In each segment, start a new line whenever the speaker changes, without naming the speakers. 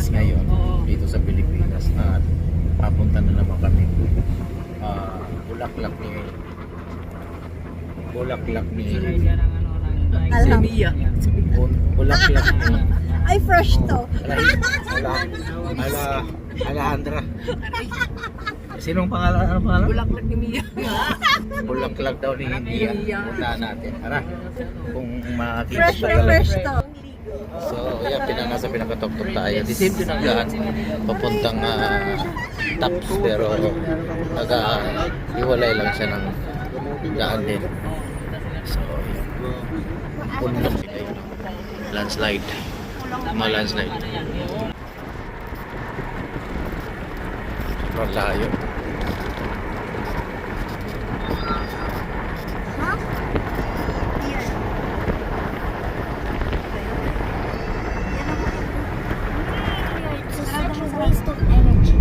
days ngayon dito sa Pilipinas at papunta na naman kami Bulaklak ni Bulaklak ni
Ay, fresh to.
Alejandra. Sinong pangalan? Anong pangalan?
Bulaklak ni Mia.
Bulaklak daw ni India. Punta natin. Tara. Kung makakita
Fresh
pa
na fresh to.
So, yan, pinakatok-tok tayo. Di same din ang daan. Papuntang Taps, pero iwalay lang siya ng daan din. So, yan. Punong landslide. Landslide. Sobrang layo.
Waste of energy.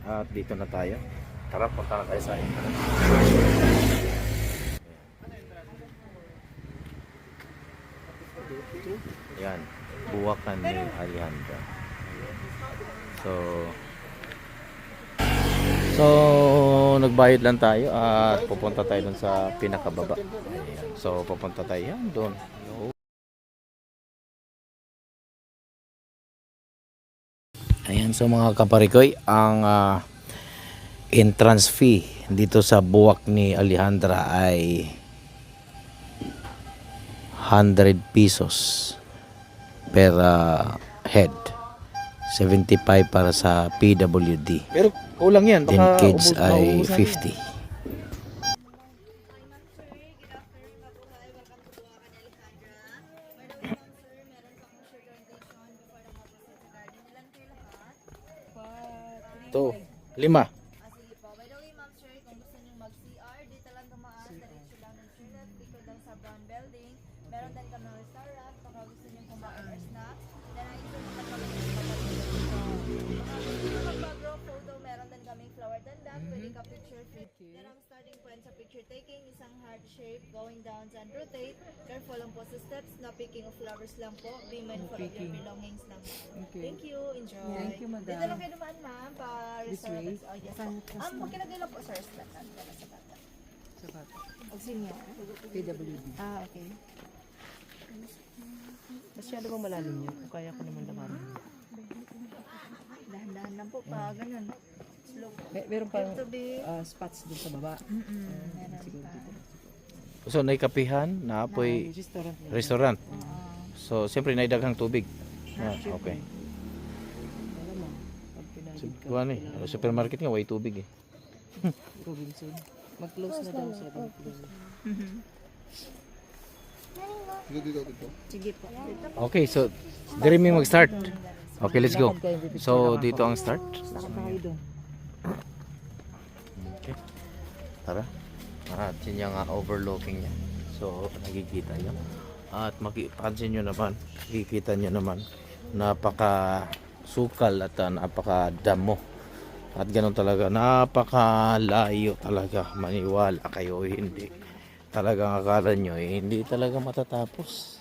At dito na tayo. Tara, punta na tayo sa inyo. Yan, buwakan ni Alejandra. So nagbayad lang tayo at pupunta tayo dun sa pinakababa. Ayan. So pupunta tayo yan doon. Ayan, so mga kaparikoy, ang entrance fee dito sa buwak ni Alejandra ay 100 pesos per head. 75 para sa PWD. Pero kulang yan.
Baka
Then kids ay
maubusan
50. Ito, 5.
Sige po. By the way, ma'am sir, kung gusto niyo mag-CR, dito lang dumaan, diretso lang ng sulat, dito lang sa brown building. Meron din kami restaurant, baka gusto niyo kumain or snack. Then, ay ito naman kami mag-group photo, meron din kaming flower dandan, pwede ka picture fit. Then, ang starting point sa picture taking, isang heart shape, going down and rotate. Careful lang po sa steps, no picking of flowers lang po. Be mindful of your belongings lang po.
Okay.
Thank you, enjoy.
Thank you, madam.
Dito lang kayo dumaan, ma'am, para
This way?
Oh, yes. Magkilagay lang po sa restaurant. Para sa bata.
Sa bata.
O senior.
PWD.
Ah, okay.
Masyado bang malalim yun? O kaya ko naman lakarin.
Dahan-dahan lang po pa, ganun. Slow.
Meron pang
To be...
spots dun sa baba.
Meron
Siguro
pa.
dito.
So naikapihan na apoy
Restaurant.
restaurant. So siyempre naidaghang tubig. Okay.
Alam mo, pag pinagod ka,
Kuha ni, supermarket nga way tubig eh.
Robinson. Mag-close na daw sila. Mag-close.
Sige po.
Okay, so dire mi mag-start. Okay, let's go. So dito ang start.
Lakad na kayo doon.
Okay. Tara. At yun yung overlooking niya. So nakikita nyo. At makipansin nyo naman, makikita nyo naman, napaka sukal at napaka damo. At ganun talaga, napakalayo talaga. Maniwala kayo, hindi. Talagang akala nyo, hindi talaga matatapos.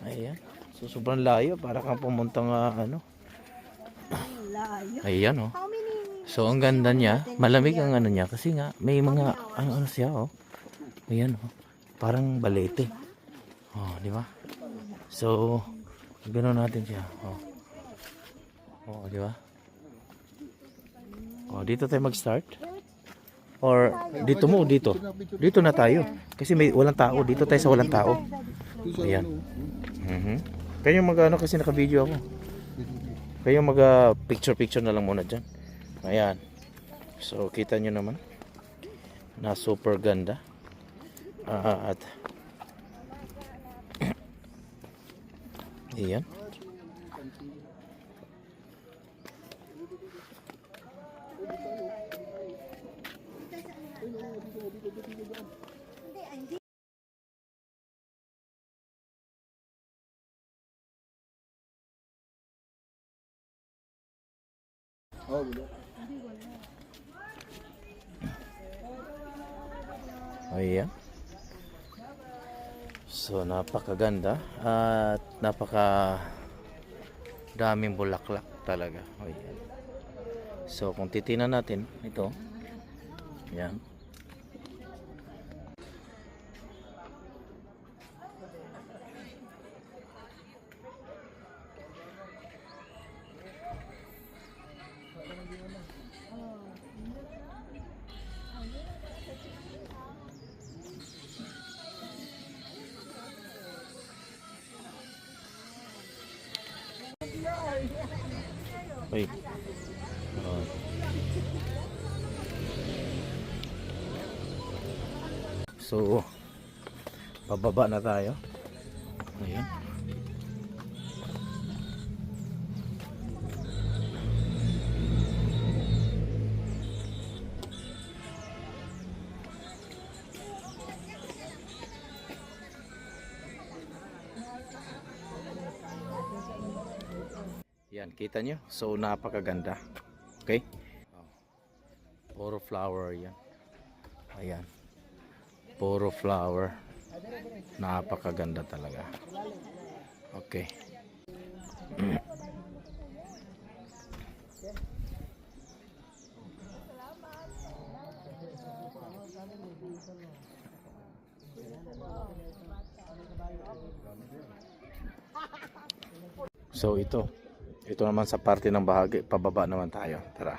Ayan. So sobrang layo, para kang pumunta nga ano.
Layo.
Ayan oh.
How many?
So ang ganda niya, malamig ang ano niya kasi nga may mga ano siya oh. Ayan oh. Parang balete. Oh, di ba? So ganoon natin siya. Oh. Oh, di ba? Oh, dito tayo mag-start. Or dito mo dito. Dito na tayo kasi may walang tao. Dito tayo sa walang tao. Ayan. Kayo mag-ano kasi naka-video ako. Kayo mag picture na lang muna diyan. Ayan. So kita nyo naman na super ganda. At ayan. Ayan. So napakaganda at napaka daming bulaklak talaga. Ayan. So kung titingnan natin ito, yan. Uy. Oh. So, pababa na tayo. Ayan. Yan, kita nyo? So, napakaganda. Okay? Oh. Puro flower yan. Ayan. Puro flower. Napakaganda talaga. Okay. So ito naman sa parte ng bahagi, pababa naman tayo. Tara.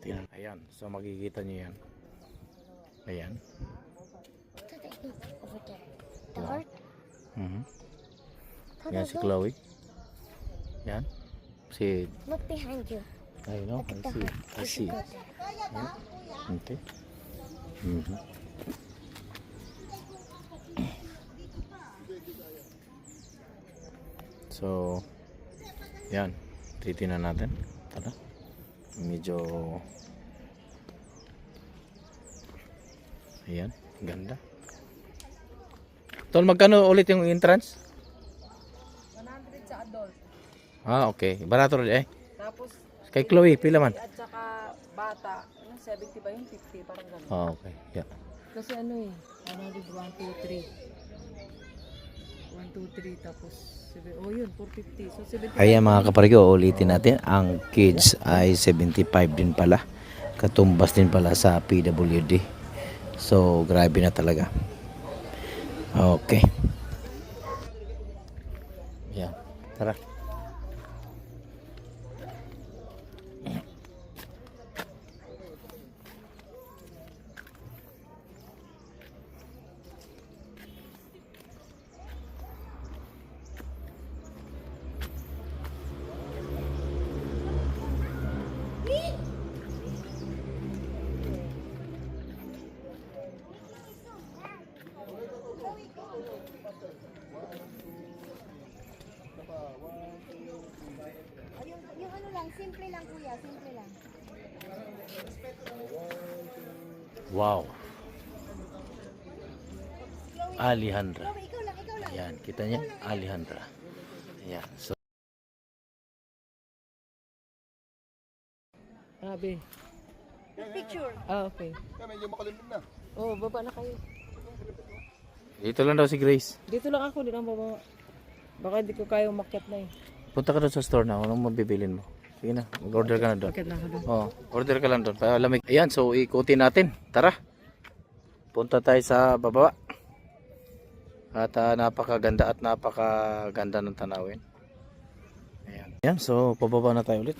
Tingnan. Ayan, so makikita niyo yan. Ayan.
Over there. The heart?
Yan si Chloe. Yan. Si,
Look behind you.
I know, I see. I see. Yan. Okay. So, yan. Titingnan natin. Tara. Medyo ayan, ganda. Tol, magkano ulit yung entrance?
100 sa adult.
Ah, okay. Barato rin eh.
Tapos,
Kay Chloe, pila man?
at saka bata, 70 ba yun? 50, parang gano'n.
Ah, okay. Yeah.
Kasi ano eh, 100, 1, 2, 3. 1, 2, 3, tapos, oh yun, 450. So, 70.
Ayan mga kaparigo, ulitin natin. Ang kids ay 75 din pala. Katumbas din pala sa PWD. So, grabe na talaga. Okay. Yan. Tara.
Yung ano lang, simple lang kuya, simple lang.
Wow. Alejandra.
Chloe, ikaw lang, ikaw lang.
Ayan, kita niya? Alejandra. Ayan. So,
Grabe.
Picture.
Ah, okay.
Medyo makalimlim na.
Oh, baba na kayo.
dito lang daw si Grace.
Dito lang ako, di lang baba. Baka hindi ko kaya umakyat na eh.
Punta ka doon sa store na. Anong mabibilin mo? Sige na, mag-order ka na doon.
Umakyat na ako doon.
Oh, order ka lang doon. Para lamig. Ayan, so ikutin natin. Tara. Punta tayo sa baba. At napakaganda at napakaganda ng tanawin. Ayan. Ayan, so pababa na tayo ulit.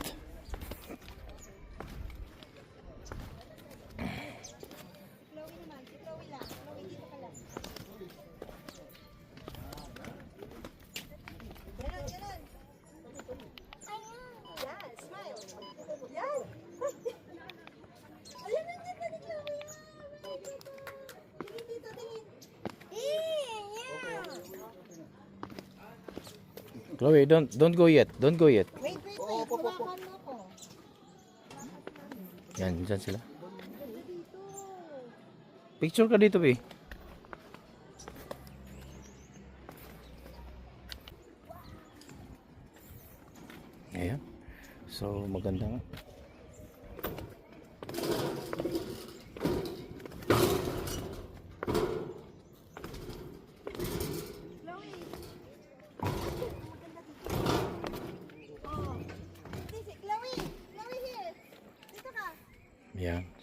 Chloe naman, si Chloe lang. Chloe, dito ka lang. Ganon, ganon. Yan, smile. Yan. Ayun, nandiyan na ni Chloe. Tingin dito, tingin.
Chloe, don't go yet. Don't go yet.
Wait, wait, wait. Hawakan mo ko.
Yan, dyan sila. Picture ka dito, Bi. Ayan. So, maganda nga.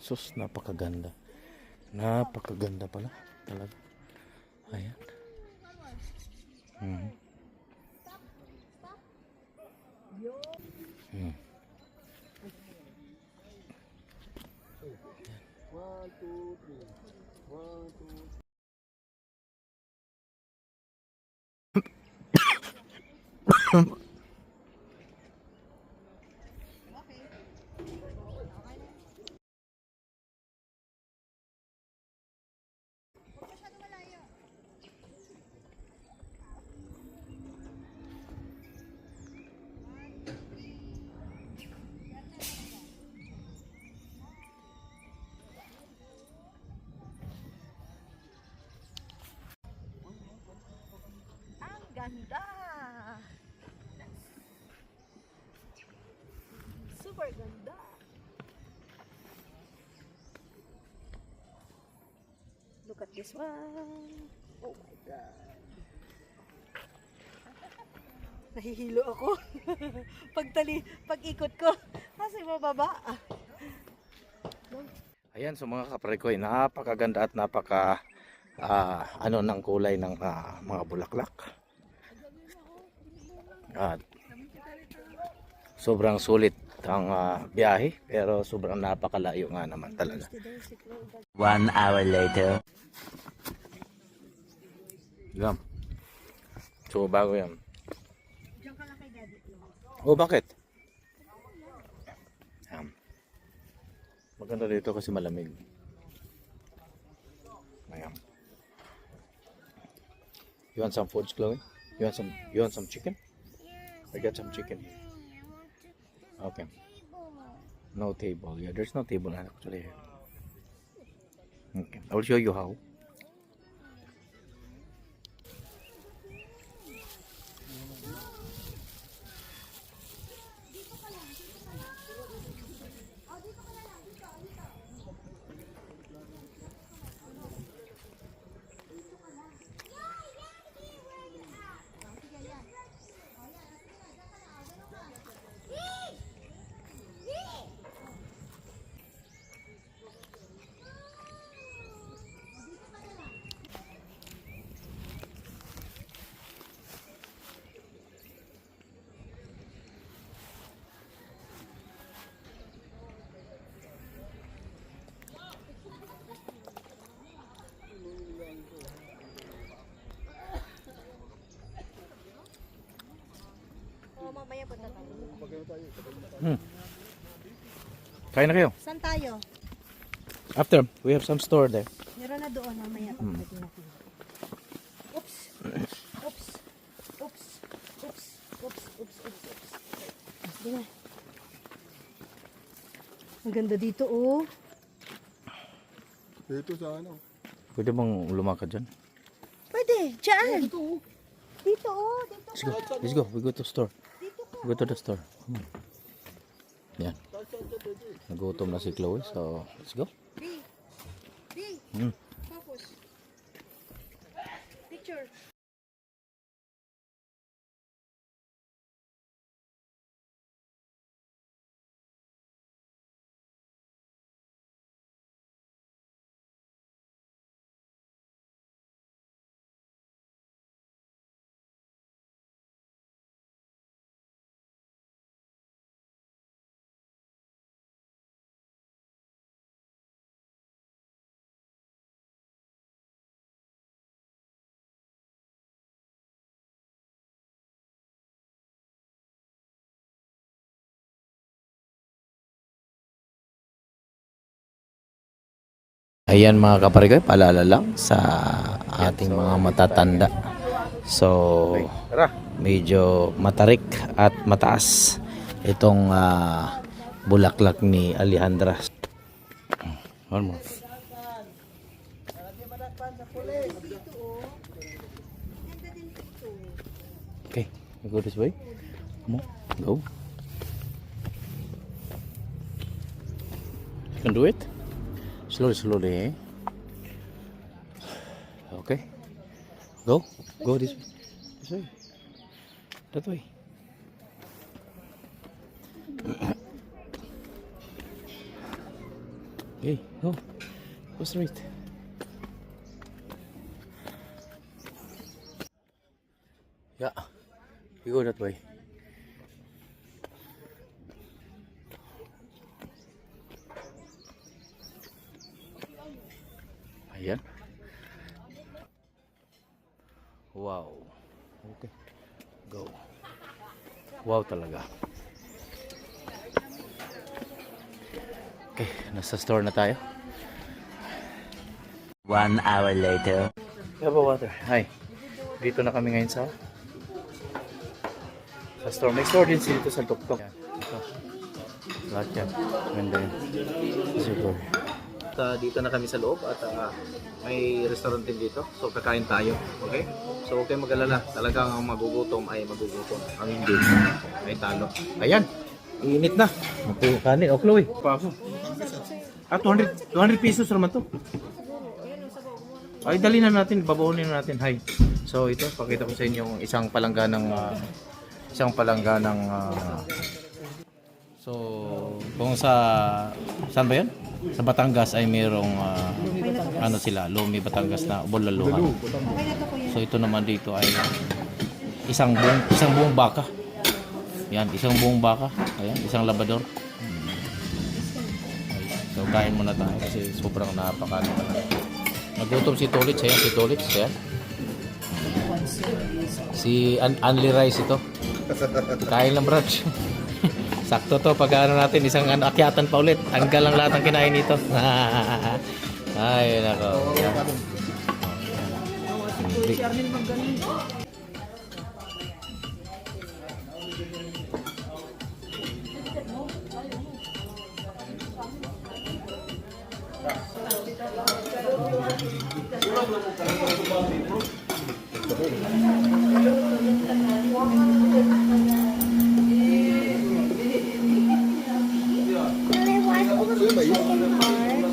Sus, napakaganda. Napakaganda pala. Talaga. Ayan. Mhm. Hmm.
Ang ganda! Super ganda! Look at this one! Oh my God! Nahihilo ako. Pag-ikot ko. Kasi mababa.
Ayan, so mga kaparikoy, napakaganda at napaka ano ng kulay ng mga bulaklak. At sobrang sulit ang biyahe, pero sobrang napakalayo nga naman talaga.
1 hour later.
Yan. So bago yan. Oh, bakit? Yan. Maganda dito kasi malamig. Ayan. You want some foods, Chloe? You want some chicken? I got some chicken. Okay. No table. Yeah, there's no table actually here. Okay. I will show you how.
Oh, mamaya punta tayo.
Kain na kayo.
Saan tayo?
After, we have some store there.
Meron na doon mamaya. Oops. Oops. Oops. Oops. Oops. Oops. Oops. Di ba? Ang ganda dito, oh.
Dito sa ano?
Pwede bang lumakad dyan?
Pwede. Diyan. Dito, oh. Dito, oh. Dito.
Let's go. Let's go. We go to store. We go to the store. Come on. Yan. Nagutom na si Chloe, so let's go.
Focus. Picture.
Ayan mga kaparigoy, paalala lang sa ating mga matatanda. So, medyo matarik at mataas itong bulaklak ni Alejandra. One more. Okay, we go this way. Come on, go. You can do it. Slowly, slowly, eh? Okay. Go. Go this way. This way. That way. Okay, go. Go straight. Yeah, you go that way. Ayan. Wow. Okay. Go. Wow talaga. Okay, nasa store na tayo.
1 hour later.
Yaba water. Hi. Dito na kami ngayon sa store. May store din dito sa Tuktok. Yan. Ito. Lahat yan. Ganda yan. Super. Dito na kami sa loob at may restaurant din dito. So kakain tayo. Okay? So huwag kayong mag-alala. Talagang ang magugutom ay magugutom. Ang hindi ay talo. Ayan. Iinit na. Ito kanin. O Chloe. Pa ako. 200 pesos naman to. Ay, dali na natin. Babaonin na natin. Hi. So ito, pakita ko sa inyo yung isang palangganang so kung saan ba 'yan? Sa Batangas ay mayroong ano sila, Lumi Batangas na bulaluhan. So ito naman dito ay isang buong baka. Yan, isang buong baka. Ayan, isang labador. So kain muna tayo kasi sobrang napakaano ka na. Nagutom si Tolits, ayan si Tolits, ayan. Si Unli Rice ito. Kain lang brunch. Sakto to pag ano natin isang akyatan pa ulit. Tanggal lang lahat ng kinain nito. Ay nako.
Really want to chicken heart.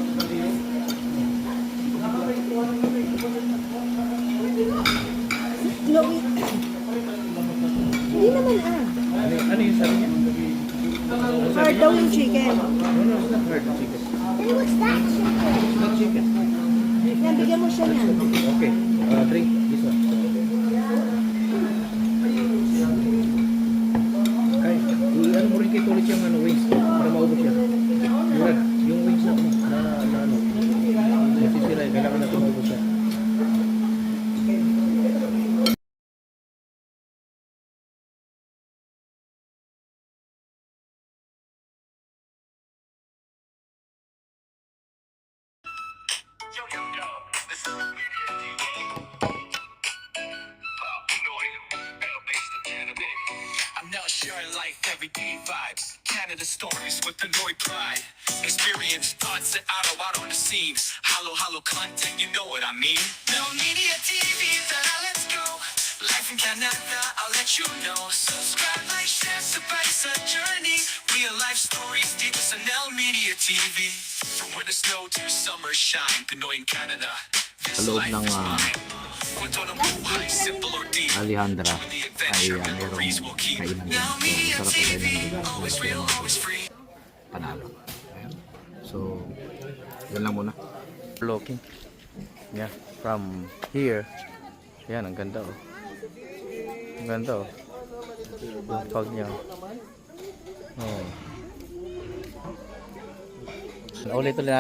Chloe. Hindi naman
Ano yung sabi niya?
Hard daw yung chicken.
No, it's not hard chicken.
Then what's that chicken?
It's not chicken.
Yan, bigyan mo siya niyan.
Okay, drink this one. Ay, ano mo rin kay Tolits yung wings para maubos siya. Yung wings na ano. Nasisira, kailangan natin maubos siya.
I'm now sharing life, everyday vibes. Canada stories with the Noy pride. Experience thoughts that out on the scenes. Hollow content, you know what I mean. No media TV, let's go. Life in Canada, I'll let you know. Subscribe, like, share, it's a journey. Real life stories, deep as Nel Media TV. From winter snow to summer shine, Pinoy in Canada. This
Sa loob
life
ng
is mine. Kwento ng buhay, simple or deep.
Alejandra
The
ay
adventure
merong
memories will keep.
kainan din.
Now
So,
Media
sarap
TV,
kainan
always real, always free.
panalo. Ayan. So, yan lang muna. Looking. Yeah, from here. Yan, ang ganda oh. Ang ganda oh. Yung fog niya. Oh.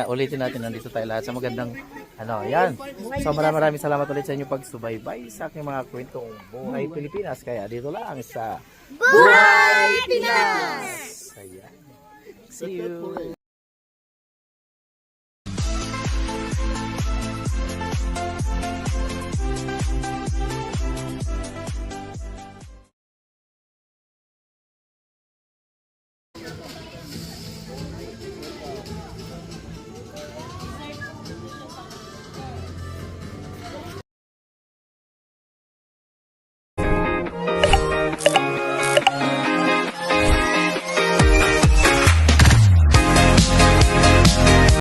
Ulitin natin, nandito tayo lahat sa magandang yan. So maraming salamat ulit sa inyo pagsubaybay sa aking mga kwentong buhay Pilipinas. Kaya dito lang sa
Buhay Pinas!
Ayan. See you.